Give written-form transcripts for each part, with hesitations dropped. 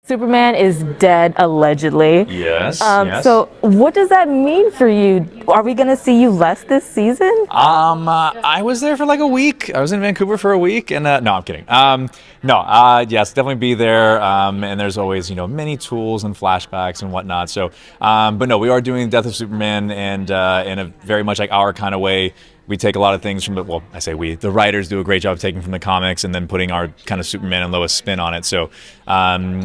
Superman is dead, allegedly. Yes. So what does that mean for you? Are we going to see you less this season? I was there for like a week. I was in Vancouver for a week, and no, I'm kidding. No, yes, definitely be there. And there's always, many tools and flashbacks and whatnot. So, but no, we are doing Death of Superman, and in a very much like our kind of way. We take a lot of things from I say we, the writers do a great job of taking from the comics and then putting our kind of Superman and Lois spin on it. So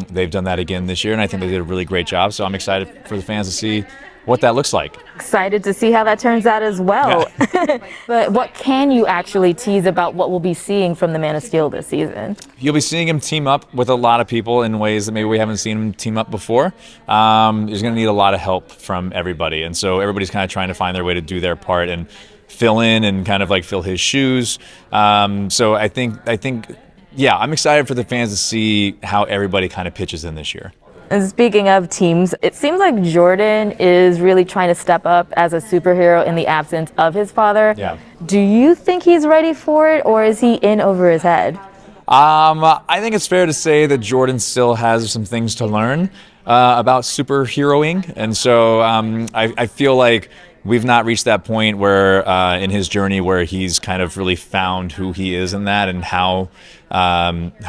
they've done that again this year, and I think they did a really great job. So I'm excited for the fans to see what that looks like. Excited to see how that turns out as well. Yeah. But what can you actually tease about what we'll be seeing from the Man of Steel this season? You'll be seeing him team up with a lot of people in ways that maybe we haven't seen him team up before. He's going to need a lot of help from everybody, and so everybody's kind of trying to find their way to do their part and fill in and kind of like fill his shoes. So I think, yeah, I'm excited for the fans to see how everybody kind of pitches in this year. And speaking of teams, it seems like Jordan is really trying to step up as a superhero in the absence of his father. Yeah. Do you think he's ready for it, or is he in over his head? I think it's fair to say that Jordan still has some things to learn about superheroing, and so I feel like we've not reached that point where in his journey where he's kind of really found who he is in that and how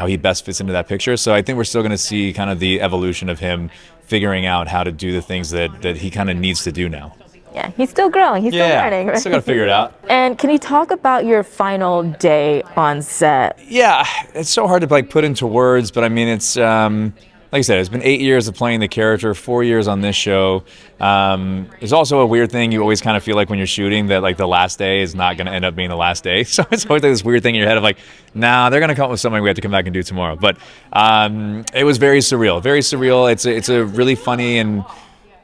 he best fits into that picture. So I think we're still going to see kind of the evolution of him figuring out how to do the things that he kind of needs to do now. Yeah, he's still growing. He's still learning. Right? Still got to figure it out. And can you talk about your final day on set? Yeah, it's so hard to put into words, but I mean, it's like I said, it's been 8 years of playing the character, 4 years on this show. There's also a weird thing you always kind of feel like when you're shooting that like the last day is not going to end up being the last day. So it's always like this weird thing in your head of like, nah, they're going to come up with something we have to come back and do tomorrow. But it was very surreal, very surreal. It's a really funny and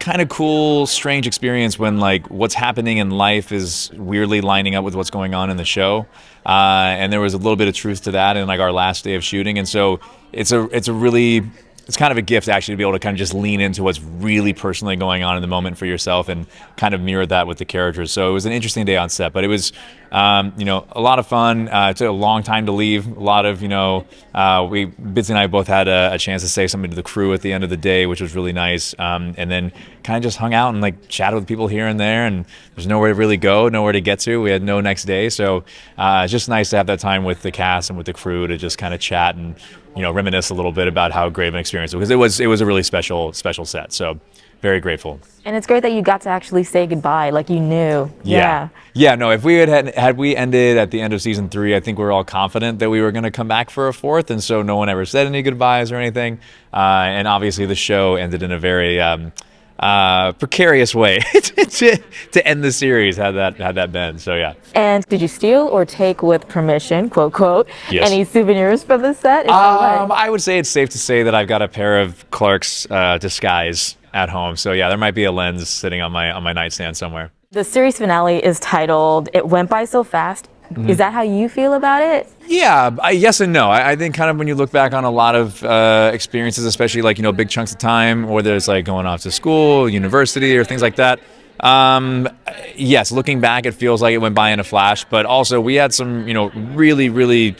kind of cool, strange experience when like what's happening in life is weirdly lining up with what's going on in the show. And there was a little bit of truth to that in like our last day of shooting. And so it's kind of a gift actually to be able to kind of just lean into what's really personally going on in the moment for yourself and kind of mirror that with the characters. So it was an interesting day on set, but it was, a lot of fun. It took a long time to leave. A lot of, Bitsie and I both had a chance to say something to the crew at the end of the day, which was really nice. And then kind of just hung out and like chatted with people here and there, and there's nowhere to really go, nowhere to get to. We had no next day. So it's just nice to have that time with the cast and with the crew to just kind of chat and, reminisce a little bit about how great of an experience it was. It was a really special set. So very grateful. And it's great that you got to actually say goodbye, like you knew. Yeah. No, if we had we ended at the end of season 3, I think we were all confident that we were going to come back for a 4th, and so no one ever said any goodbyes or anything. And obviously the show ended in a very precarious way to end the series had that been. So yeah. And did you steal or take with permission, quote quote, yes, any souvenirs from the set? I would say it's safe to say that I've got a pair of Clark's disguise at home. So yeah, there might be a lens sitting on my nightstand somewhere. The series finale is titled "It Went By So Fast." Mm-hmm. Is that how you feel about it? Yeah, yes and no. I think kind of when you look back on a lot of experiences, especially like, big chunks of time, or there's like going off to school, university, or things like that. Yes, looking back, it feels like it went by in a flash, but also we had some, really, really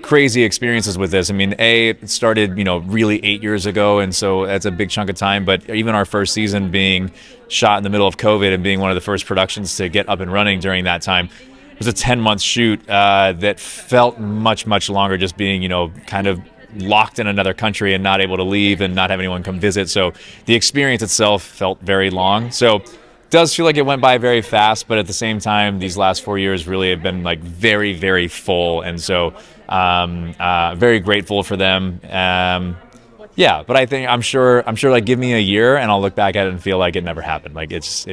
crazy experiences with this. I mean, it started, really 8 years ago, and so that's a big chunk of time, but even our first season being shot in the middle of COVID and being one of the first productions to get up and running during that time, it was a 10-month shoot that felt much, much longer, just being, kind of locked in another country and not able to leave and not have anyone come visit. So the experience itself felt very long. So it does feel like it went by very fast, but at the same time, these last 4 years really have been like very, very full. And so very grateful for them. Yeah, but I'm sure like give me a year and I'll look back at it and feel like it never happened. Like it's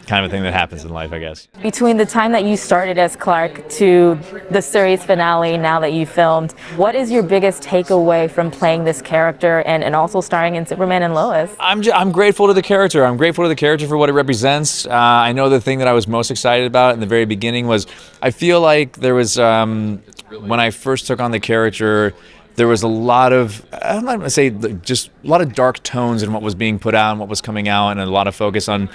kind of a thing that happens in life, I guess. Between the time that you started as Clark to the series finale, now that you filmed, what is your biggest takeaway from playing this character and also starring in Superman and Lois? I'm grateful to the character. I'm grateful to the character for what it represents. I know the thing that I was most excited about in the very beginning was I feel like there was, when I first took on the character, there was a lot of, I'm not going to say just a lot of dark tones in what was being put out and what was coming out, and a lot of focus on,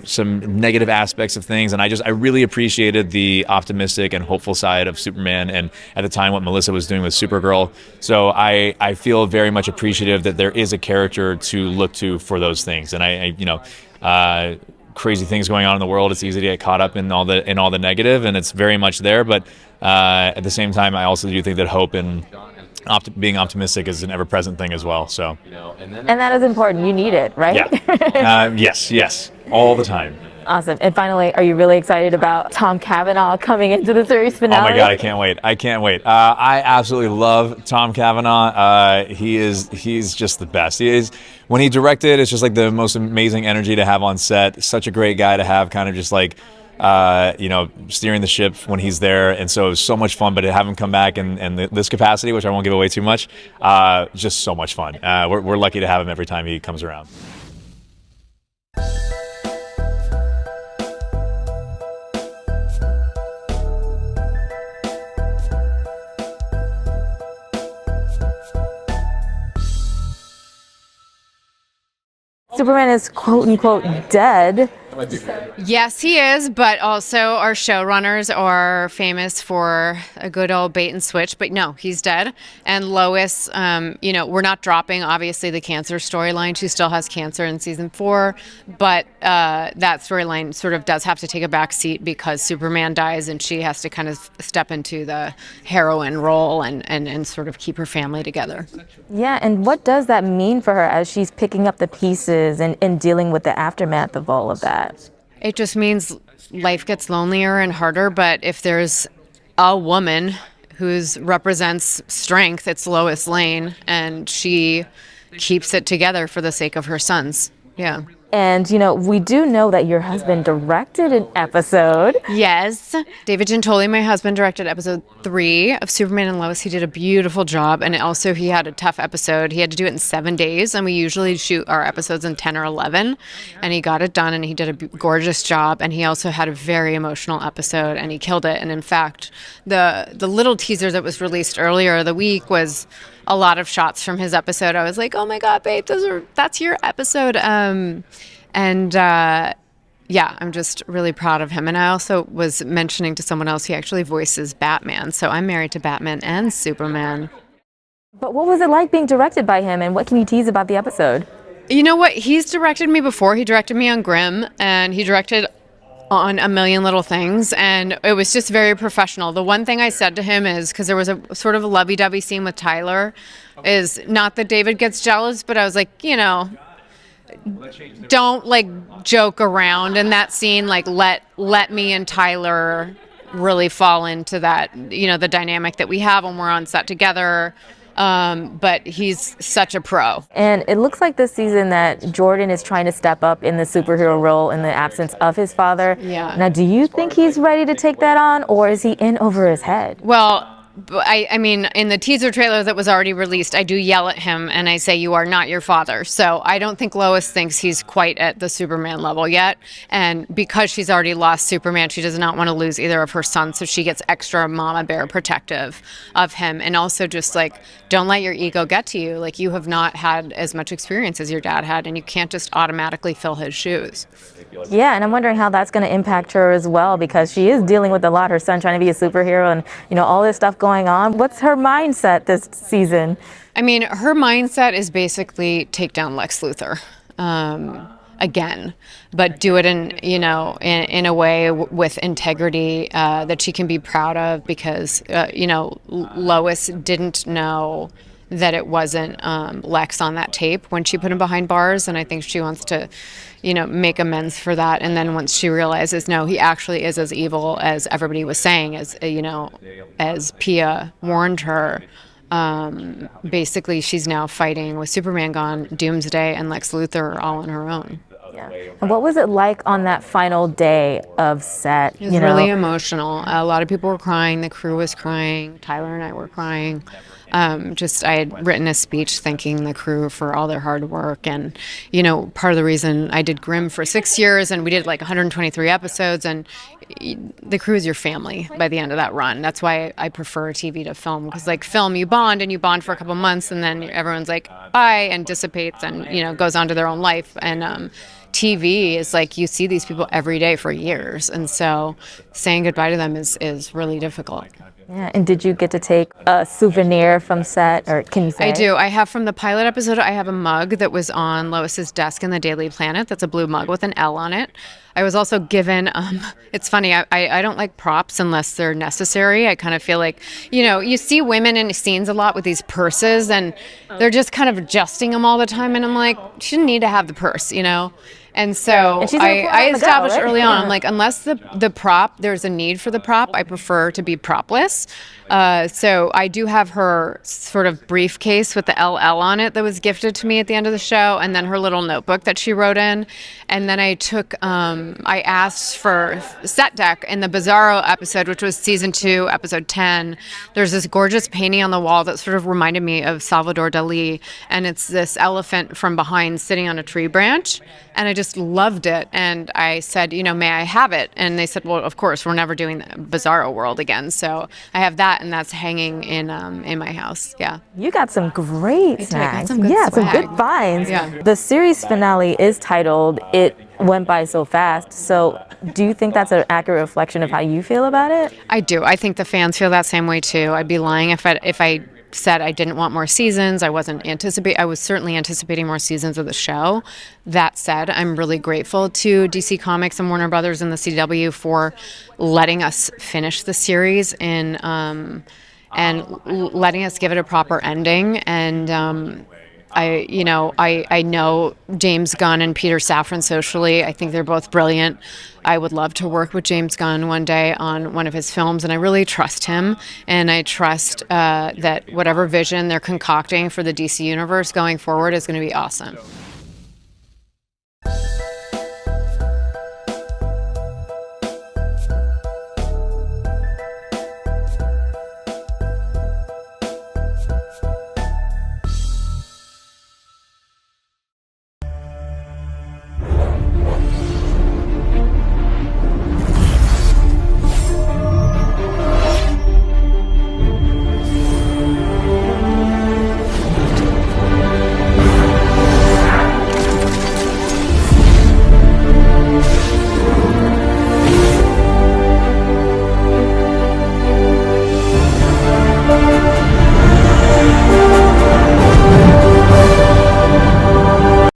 some negative aspects of things. And I really appreciated the optimistic and hopeful side of Superman, and at the time what Melissa was doing with Supergirl. So I feel very much appreciative that there is a character to look to for those things. And crazy things going on in the world, it's easy to get caught up in all the negative, and it's very much there. But at the same time, I also do think that hope and being optimistic is an ever-present thing as well. So, and that is important. You need it, right? Yeah. Yes, all the time. Awesome. And finally, are you really excited about Tom Cavanaugh coming into the series finale? Oh my God, I can't wait. I absolutely love Tom Cavanaugh. He's just the best. When he directed, it's just like the most amazing energy to have on set. Such a great guy to have, kind of just like, steering the ship when he's there. And so it was so much fun, but to have him come back in this capacity, which I won't give away too much, just so much fun. We're lucky to have him every time he comes around. Superman is quote unquote dead. Yes, he is, but also our showrunners are famous for a good old bait and switch. But no, he's dead. And Lois, we're not dropping, obviously, the cancer storyline. She still has cancer in season 4, but that storyline sort of does have to take a back seat because Superman dies and she has to kind of step into the heroine role and sort of keep her family together. Yeah, and what does that mean for her as she's picking up the pieces and dealing with the aftermath of all of that? It just means life gets lonelier and harder, but if there's a woman who represents strength, it's Lois Lane, and she keeps it together for the sake of her sons. Yeah. And, we do know that your husband directed an episode. Yes. David Gentoli, my husband, directed episode 3 of Superman and Lois. He did a beautiful job. And also he had a tough episode. He had to do it in 7 days. And we usually shoot our episodes in 10 or 11. And he got it done and he did a gorgeous job. And he also had a very emotional episode and he killed it. And in fact, the little teaser that was released earlier the week was a lot of shots from his episode. I was like, oh my God, babe, that's your episode. I'm just really proud of him. And I also was mentioning to someone else, he actually voices Batman. So I'm married to Batman and Superman. But what was it like being directed by him, and what can you tease about the episode? You know what? He's directed me before. He directed me on Grimm, and he directed on A Million Little Things, and it was just very professional. The one thing I said to him is, because there was a sort of a lovey-dovey scene with Tyler, is not that David gets jealous, but I was like, don't like joke around in that scene. Like let me and Tyler really fall into that, the dynamic that we have when we're on set together. But he's such a pro. And it looks like this season that Jordan is trying to step up in the superhero role in the absence of his father. Yeah. Now, do you think he's ready to take that on, or is he in over his head? Well, I mean, in the teaser trailer that was already released, I do yell at him and I say, you are not your father. So I don't think Lois thinks he's quite at the Superman level yet. And because she's already lost Superman, she does not want to lose either of her sons. So she gets extra mama bear protective of him. And also just like, don't let your ego get to you. Like, you have not had as much experience as your dad had, and you can't just automatically fill his shoes. Yeah, and I'm wondering how that's going to impact her as well, because she is dealing with a lot. Her son trying to be a superhero and, all this stuff going on. What's her mindset this season? I mean, her mindset is basically take down Lex Luthor again, but do it in a way with integrity that she can be proud of, because, Lois didn't know that it wasn't Lex on that tape when she put him behind bars, and I think she wants to make amends for that. And then once she realizes, no, he actually is as evil as everybody was saying, as Pia warned her, basically she's now fighting with Superman gone, Doomsday, and Lex Luthor all on her own. Yeah. And what was it like on that final day of set? It was really emotional. A lot of people were crying. The crew was crying. Tyler and I were crying. Just I had written a speech thanking the crew for all their hard work, and part of the reason I did Grimm for 6 years, and we did like 123 episodes, and the crew is your family by the end of that run. That's why I prefer TV to film, because like film, you bond for a couple months, and then everyone's like bye and dissipates and goes on to their own life. And TV is like you see these people every day for years, and so saying goodbye to them is really difficult. Yeah, and did you get to take a souvenir from set, or can you say? I do. I have from the pilot episode, I have a mug that was on Lois's desk in the Daily Planet. That's a blue mug with an L on it. I was also given, it's funny, I don't like props unless they're necessary. I kind of feel like, you see women in scenes a lot with these purses, and they're just kind of adjusting them all the time. And I'm like, you shouldn't need to have the purse, And so I established early on, I'm like, unless the prop, there's a need for the prop, I prefer to be propless. So I do have her sort of briefcase with the LL on it that was gifted to me at the end of the show, and then her little notebook that she wrote in. And then I took, I asked for set deck in the Bizarro episode, which was season 2, episode 10. There's this gorgeous painting on the wall that sort of reminded me of Salvador Dali, and it's this elephant from behind sitting on a tree branch. And I just loved it. And I said, may I have it? And they said, well, of course, we're never doing the Bizarro World again. So I have that, and that's hanging in my house. Yeah. You got some great snags. Some good some swag. good finds. Yeah. The series finale is titled "It Went By So Fast." So do you think that's an accurate reflection of how you feel about it? I do. I think the fans feel that same way too. I'd be lying if I said I didn't want more seasons. I was certainly anticipating more seasons of the show. That said, I'm really grateful to DC Comics and Warner Brothers and the CW for letting us finish the series and letting us give it a proper ending. And I know James Gunn and Peter Safran socially. I think they're both brilliant. I would love to work with James Gunn one day on one of his films, and I really trust him. And I trust that whatever vision they're concocting for the DC universe going forward is going to be awesome.